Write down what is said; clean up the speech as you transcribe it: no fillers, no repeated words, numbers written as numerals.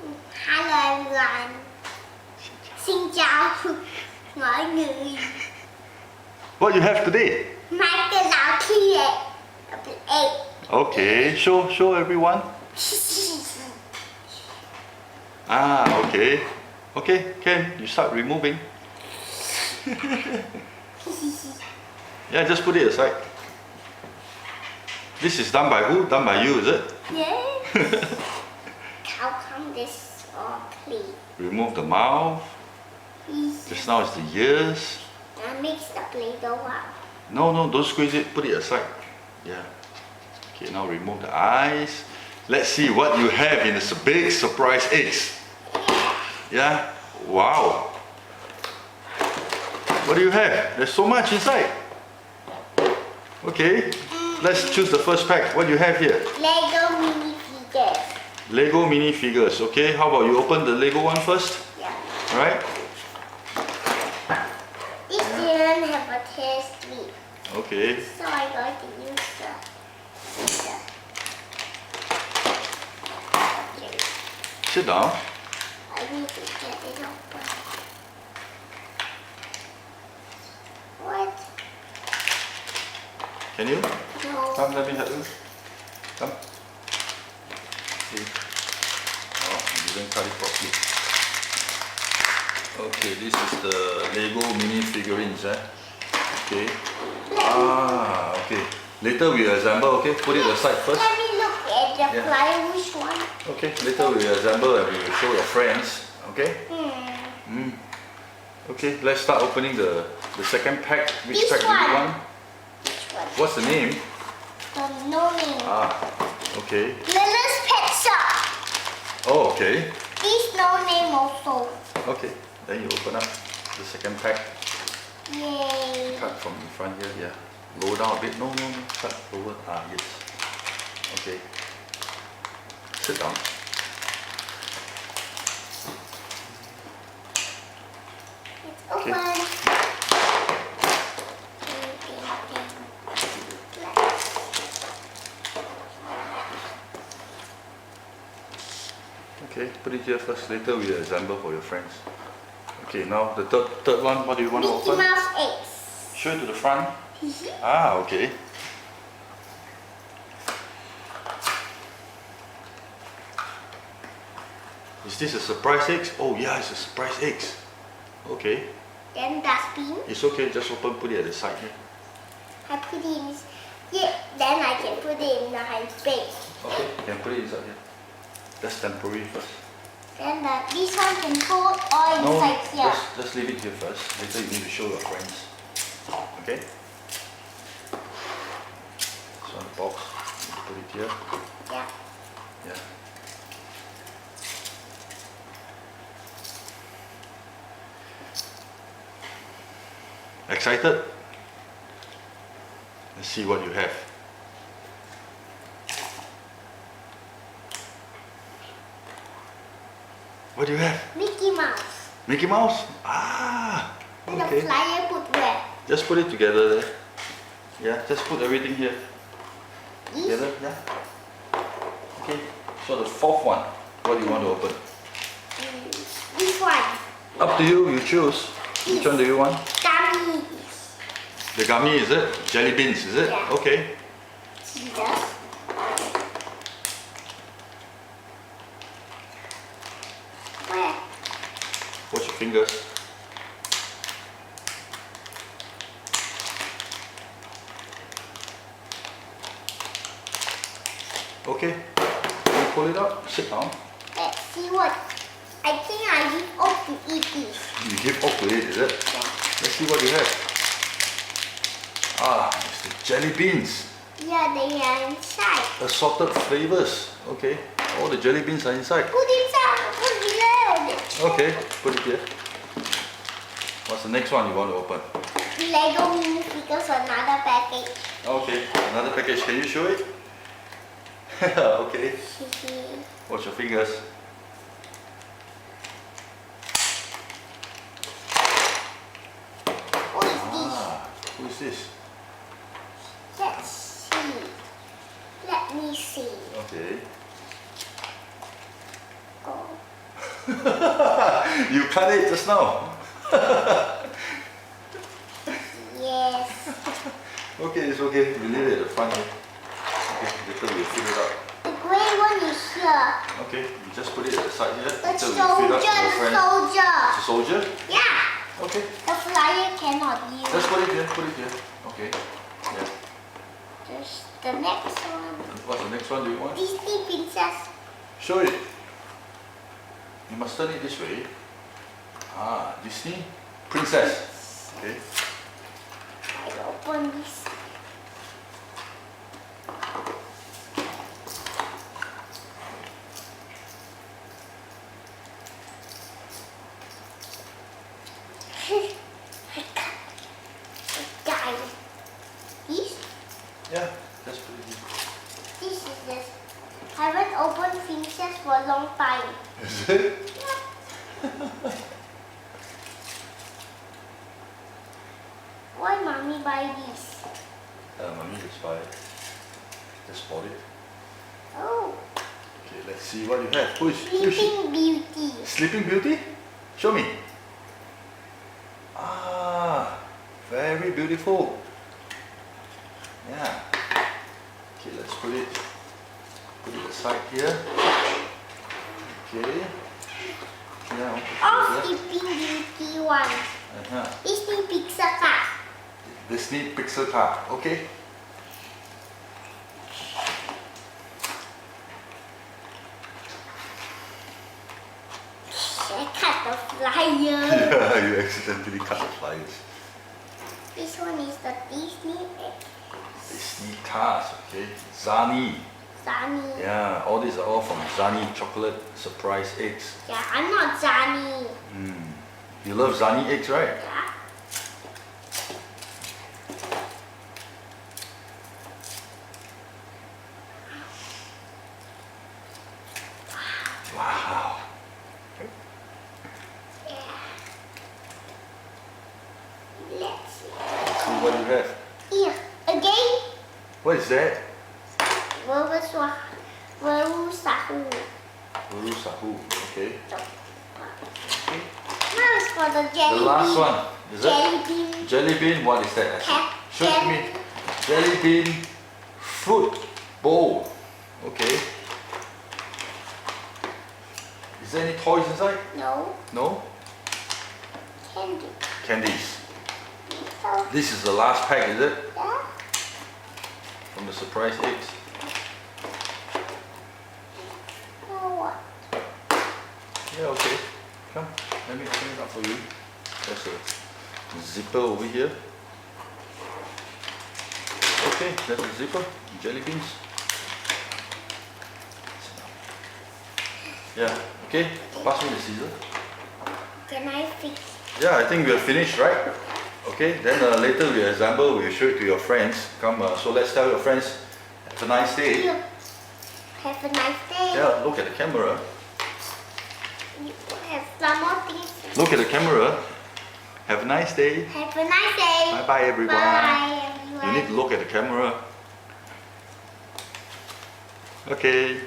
Hello everyone. Xin chào mọi người. What you have today? Mấy cái lão kia. Okay, show everyone. Okay. Okay, Ken, you start removing. Yeah, just put it aside. This is done by who? Done by you, is it? Yeah. How come this all clean? Remove the mouth. Just now it's the ears. Now mix the Play-Doh up. No, don't squeeze it. Put it aside. Yeah. Okay, now remove the eyes. Let's see what you have in this big surprise eggs. Yeah. Wow. What do you have? There's so much inside. Okay. Let's choose the first pack. What do you have here? Lego minifigures. Lego minifigures. Okay. How about you open the Lego one first? Yeah. Right. This didn't have a taste strip. Okay. So I'm going to use the okay. Sit down. I need to get it open. What? Can you? No. Come, let me help you. Come. See. Oh, you didn't cut it properly. Okay, this is the Lego mini figurines. Okay. Okay. Later we assemble, okay? Put it aside first. Let me look at the flyer, which one? Okay, later we assemble and we will show your friends. Okay? Okay, let's start opening the second pack. Which This pack do you one. want? Which one? What's the name? No name. Okay. Lila's Pet Shop. Oh, okay. This no name also. Okay, then you open up the second pack. Yay. Cut from in front here, yeah. Lower down a bit. No. Cut lower. Yes. Okay. Sit down. It's Okay. open. Okay, put it here first. Later we assemble for your friends. Okay, now the third one. What do you want to Mickey open? Mouse eggs. Show it to the front. Mhm. Okay. Is this a surprise eggs? Oh yeah, it's a surprise eggs. Okay. Then dustbin. It's okay, just open, put it at the side here. I put it in. Yeah. Then I can put it in my space. Okay, you can put it inside here. That's temporary first. Then this one can hold all No, inside here. just leave it here first. Later you need to show your friends. Okay? So the box, you put it here. Yeah. Yeah. Excited? Let's see what you have. What do you have? Mickey Mouse. Mickey Mouse? And the Okay. flyer put where? Just put it together there. Yeah, just put everything here. This? Together, yeah. Okay, so the fourth one, what do you want to open? This one. Up to you, you choose. Which one do you want? Gummies. The gummy, is it? Jelly beans, is it? Yeah. Okay. Jesus. Where? Watch your fingers. Okay. You pull it up, sit down. Let's see what. I think I give off to eat this. You give up to it, is it? Yeah. Let's see what you have. It's the jelly beans. Yeah, they are inside. Assorted flavors. Okay. All the jelly beans are inside. Put inside. Put below. Okay, put it here. What's the next one you want to open? Lego minifigures, another package. Okay, another package. Can you show it? Okay. Watch your fingers. What is this? Who is this? Let's see. Let me see. Okay. Go. You cut it just now. Yes. Okay, it's okay. We leave it at the front here. Okay, later we'll fill it up. The gray one is here. Okay, you just put it at the side here. The Later soldier, we'll fill up to your the friend. soldier. It's a soldier? Yeah. Okay. The flyer cannot use. Just put it here, put it here. Okay. Yeah. Just the next one. What's the next one do you want? Disney princess. Show it. You must turn it this way. Ah, Disney princess. Okay. I open this. Guys, this Yeah, just put it here. this is this. I haven't opened princess for a long time. Is it? Why mommy buy this? Mommy just buy it. Just bought it. Oh, Okay, let's see what you have. Push. Sleeping Beauty. Sleeping Beauty? Show me. Ah, very beautiful. Yeah. Okay, let's put it aside here. Okay. Yeah. All Sleeping Beauty one. Uh-huh. Disney Pixar card. Disney Pixar card. Okay. I cut the flyer. Yeah, you accidentally cut the flyers. This one is the Disney Disney cards. Okay. Zaini. Zaini. Yeah, all these are all from Zaini chocolate surprise eggs. Yeah, I'm not Zaini. You love Zaini eggs, right? Yeah. Wow. Yeah. Let's see. See what you have. Here, again. What is that? Wazowski. Uru Sahu. Okay. Now it's for the jelly The last bean. one. Is Jelly it? bean. Jelly bean. What is that? Cat- Show it to me. Jelly bean fruit bowl. Okay. Is there any toys inside? No, No? candy. Candies. So, This is the last pack, is it? yeah. From the surprise eggs. Now what? Yeah, okay. Come, let me open it up for you. There's a zipper over here. Okay, there's a zipper. Jelly beans. Yeah, okay. Pass me the scissors. Can I fix? Yeah, I think we are finished, right? Okay, then later we assemble, we'll show it to your friends. Come, so let's tell your friends, have a nice day. You have a nice day. Yeah, look at the camera. You have some more things. Look at the camera. Have a nice day. Have a nice day. Bye bye everyone. Bye everyone. You need to look at the camera. Okay.